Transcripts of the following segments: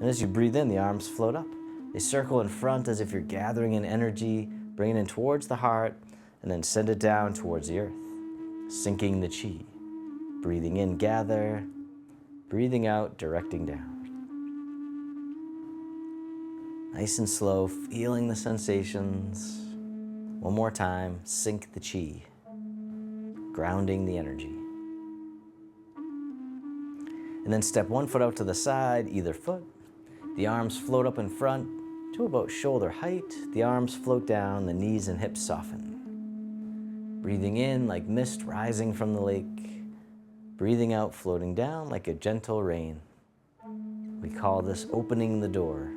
And as you breathe in, the arms float up. They circle in front as if you're gathering in energy, bringing it in towards the heart, and then send it down towards the earth, sinking the chi. Breathing in, gather. Breathing out, directing down. Nice and slow, feeling the sensations. One more time, sink the chi, grounding the energy. And then step one foot out to the side, either foot. The arms float up in front to about shoulder height. The arms float down, the knees and hips soften. Breathing in like mist rising from the lake. Breathing out, floating down like a gentle rain. We call this opening the door,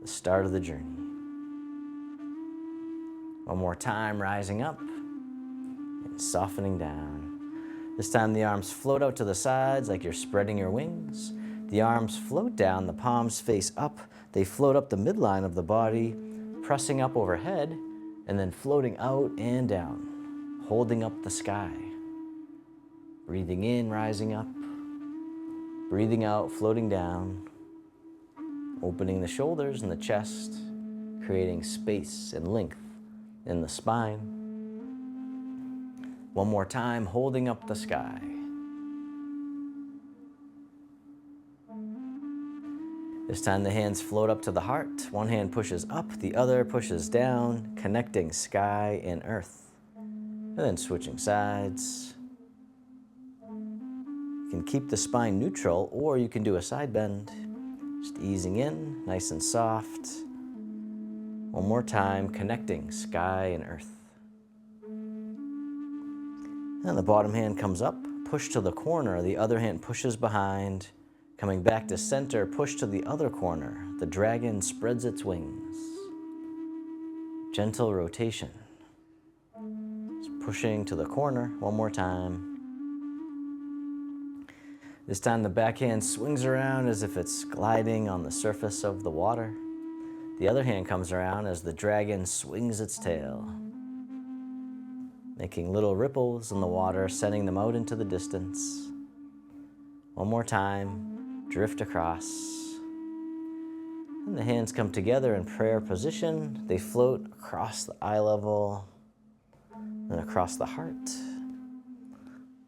the start of the journey. One more time, rising up and softening down. This time the arms float out to the sides like you're spreading your wings. The arms float down, the palms face up. They float up the midline of the body, pressing up overhead, and then floating out and down, holding up the sky. Breathing in, rising up. Breathing out, floating down. Opening the shoulders and the chest, creating space and length in the spine. One more time, holding up the sky. This time the hands float up to the heart. One hand pushes up, the other pushes down, connecting sky and earth. And then switching sides. You can keep the spine neutral, or you can do a side bend. Just easing in, nice and soft. One more time, connecting sky and earth. And the bottom hand comes up, push to the corner, the other hand pushes behind. Coming back to center, push to the other corner. The dragon spreads its wings. Gentle rotation. Just pushing to the corner, one more time. This time the back hand swings around as if it's gliding on the surface of the water. The other hand comes around as the dragon swings its tail, making little ripples in the water, sending them out into the distance. One more time, drift across. And the hands come together in prayer position. They float across the eye level and across the heart.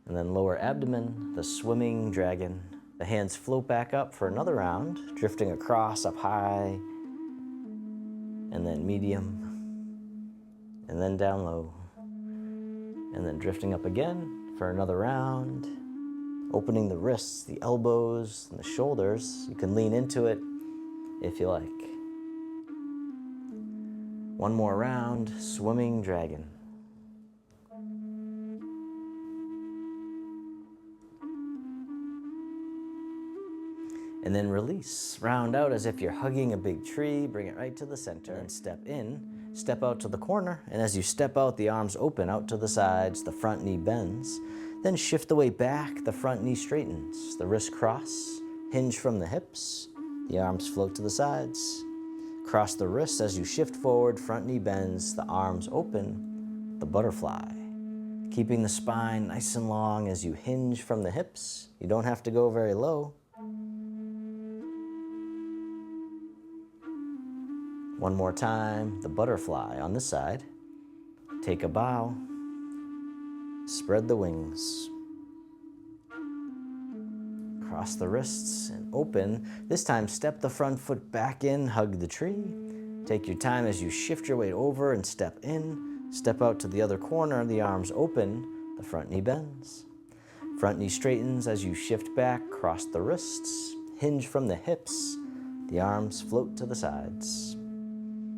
And then lower abdomen, the swimming dragon. The hands float back up for another round, drifting across up high, and then medium, and then down low, and then drifting up again for another round, opening the wrists, the elbows, and the shoulders. You can lean into it if you like. One more round, swimming dragon. And then release, round out as if you're hugging a big tree, bring it right to the center, and step in, step out to the corner, and as you step out, the arms open out to the sides, the front knee bends, then shift the weight back, the front knee straightens, the wrists cross, hinge from the hips, the arms float to the sides, cross the wrists as you shift forward, front knee bends, the arms open, the butterfly, keeping the spine nice and long as you hinge from the hips. You don't have to go very low. One more time, the butterfly on this side. Take a bow, spread the wings, cross the wrists and open. This time, step the front foot back in, hug the tree. Take your time as you shift your weight over and step in. Step out to the other corner, the arms open, the front knee bends. Front knee straightens as you shift back, cross the wrists, hinge from the hips, the arms float to the sides.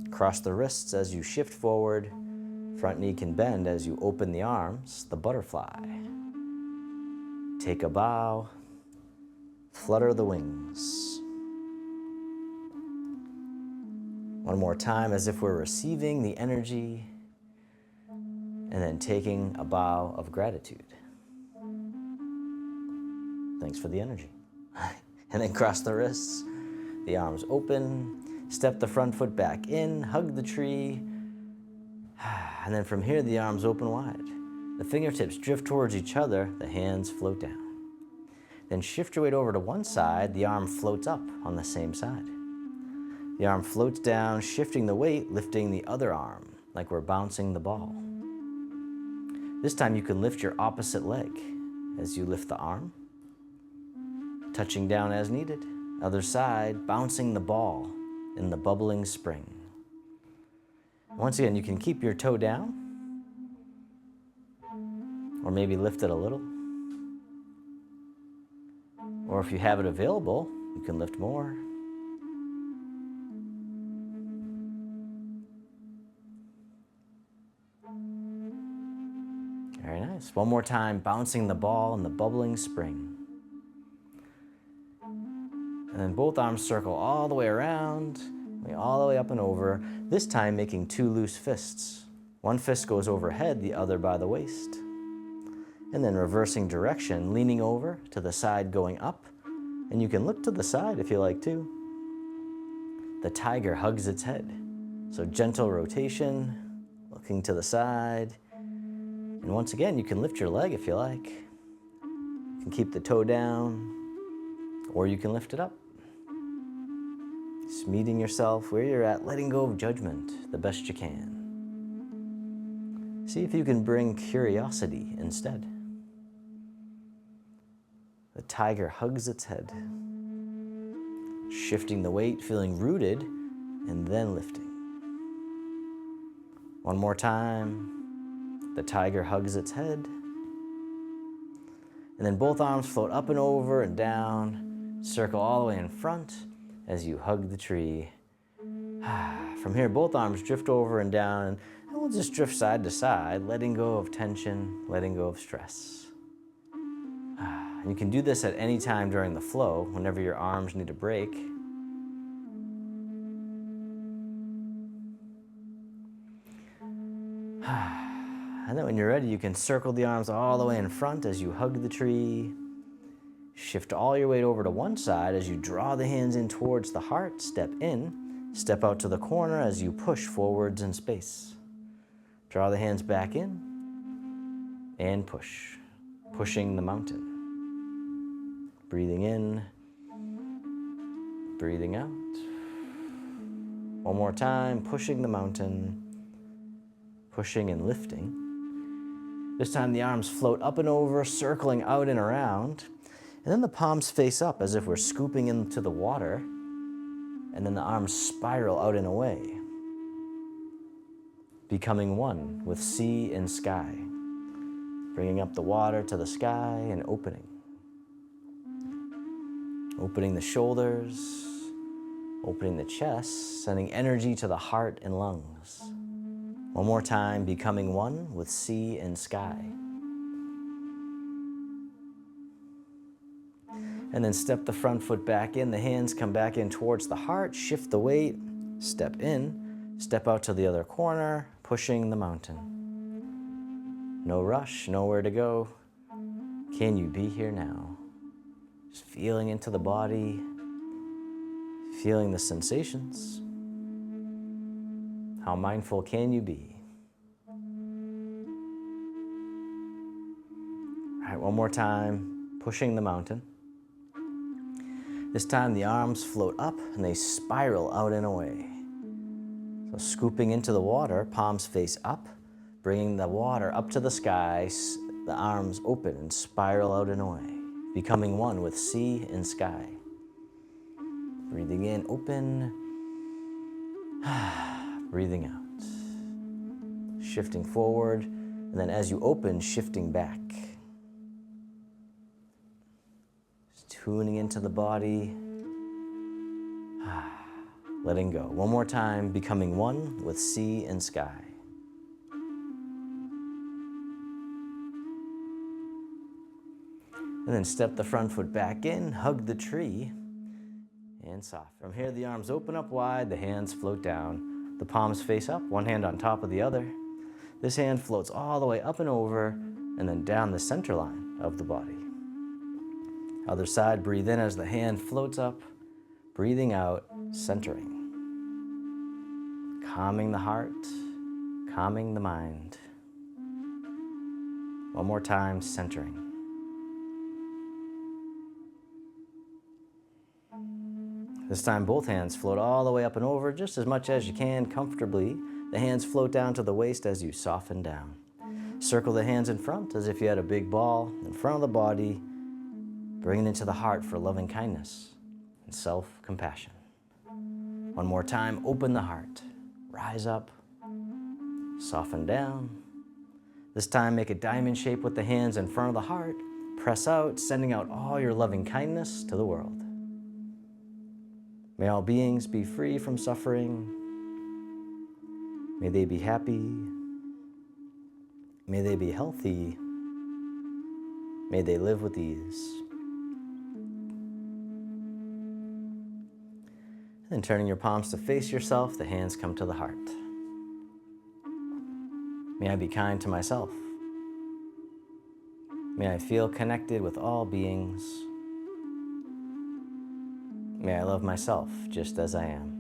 Cross the wrists as you shift forward. Front knee can bend as you open the arms, the butterfly. Take a bow, flutter the wings. One more time as if we're receiving the energy, and then taking a bow of gratitude. Thanks for the energy. And then cross the wrists, the arms open. Step the front foot back in, hug the tree, and then from here the arms open wide. The fingertips drift towards each other, the hands float down. Then shift your weight over to one side, the arm floats up on the same side. The arm floats down, shifting the weight, lifting the other arm, like we're bouncing the ball. This time you can lift your opposite leg as you lift the arm, touching down as needed. Other side, bouncing the ball in the bubbling spring. Once again, you can keep your toe down, or maybe lift it a little. Or if you have it available, you can lift more. Very nice. One more time, bouncing the ball in the bubbling spring. And then both arms circle all the way around, all the way up and over, this time making two loose fists. One fist goes overhead, the other by the waist. And then reversing direction, leaning over to the side going up. And you can look to the side if you like to. The tiger hugs its head. So gentle rotation, looking to the side. And once again, you can lift your leg if you like. You can keep the toe down, or you can lift it up. Just meeting yourself where you're at, letting go of judgment the best you can. See if you can bring curiosity instead. The tiger hugs its head, shifting the weight, feeling rooted, and then lifting. One more time. The tiger hugs its head. And then both arms float up and over and down, circle all the way in front as you hug the tree. From here, both arms drift over and down, and we'll just drift side to side, letting go of tension, letting go of stress. And you can do this at any time during the flow, whenever your arms need a break. And then when you're ready, you can circle the arms all the way in front as you hug the tree. Shift all your weight over to one side as you draw the hands in towards the heart, step in, step out to the corner as you push forwards in space. Draw the hands back in and push, pushing the mountain. Breathing in, breathing out. One more time, pushing the mountain, pushing and lifting. This time the arms float up and over, circling out and around. And then the palms face up as if we're scooping into the water. And then the arms spiral out and away, becoming one with sea and sky. Bringing up the water to the sky and opening. Opening the shoulders, opening the chest, sending energy to the heart and lungs. One more time, becoming one with sea and sky. And then step the front foot back in, the hands come back in towards the heart, shift the weight, step in, step out to the other corner, pushing the mountain. No rush, nowhere to go. Can you be here now? Just feeling into the body, feeling the sensations. How mindful can you be? All right, one more time, pushing the mountain. This time the arms float up and they spiral out and away. So scooping into the water, palms face up, bringing the water up to the sky, the arms open and spiral out and away, becoming one with sea and sky. Breathing in, open. Breathing out. Shifting forward, and then as you open, shifting back. Just tuning into the body. Letting go. One more time, becoming one with sea and sky. And then step the front foot back in, hug the tree, and soften. From here, the arms open up wide, the hands float down. The palms face up, one hand on top of the other. This hand floats all the way up and over, and then down the center line of the body. Other side, breathe in as the hand floats up, breathing out, centering. Calming the heart, calming the mind. One more time, centering. This time both hands float all the way up and over just as much as you can comfortably. The hands float down to the waist as you soften down. Circle the hands in front as if you had a big ball in front of the body. Bring it into the heart for loving kindness and self-compassion. One more time, open the heart. Rise up, soften down. This time make a diamond shape with the hands in front of the heart. Press out, sending out all your loving kindness to the world. May all beings be free from suffering. May they be happy. May they be healthy. May they live with ease. And turning your palms to face yourself, the hands come to the heart. May I be kind to myself. May I feel connected with all beings. May I love myself just as I am.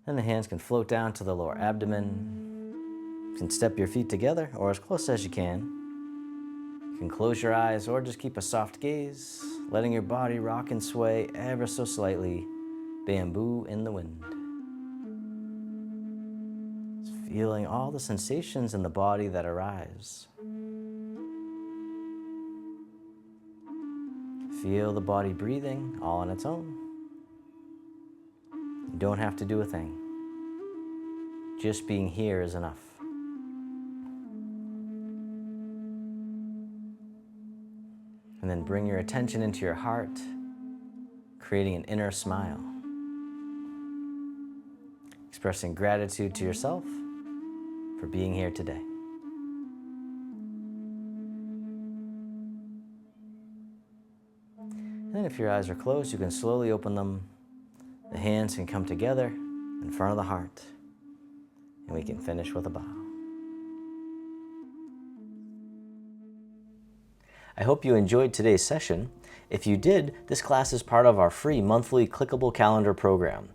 Then the hands can float down to the lower abdomen. You can step your feet together or as close as you can. You can close your eyes or just keep a soft gaze, letting your body rock and sway ever so slightly, bamboo in the wind. Just feeling all the sensations in the body that arise. Feel the body breathing all on its own. You don't have to do a thing. Just being here is enough. And then bring your attention into your heart, creating an inner smile. Expressing gratitude to yourself for being here today. And then if your eyes are closed, you can slowly open them. The hands can come together in front of the heart, and we can finish with a bow. I hope you enjoyed today's session. If you did, this class is part of our free monthly clickable calendar program.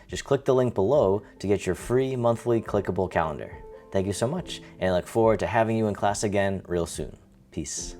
Just click the link below to get your free monthly clickable calendar. Thank you so much, and I look forward to having you in class again real soon. Peace.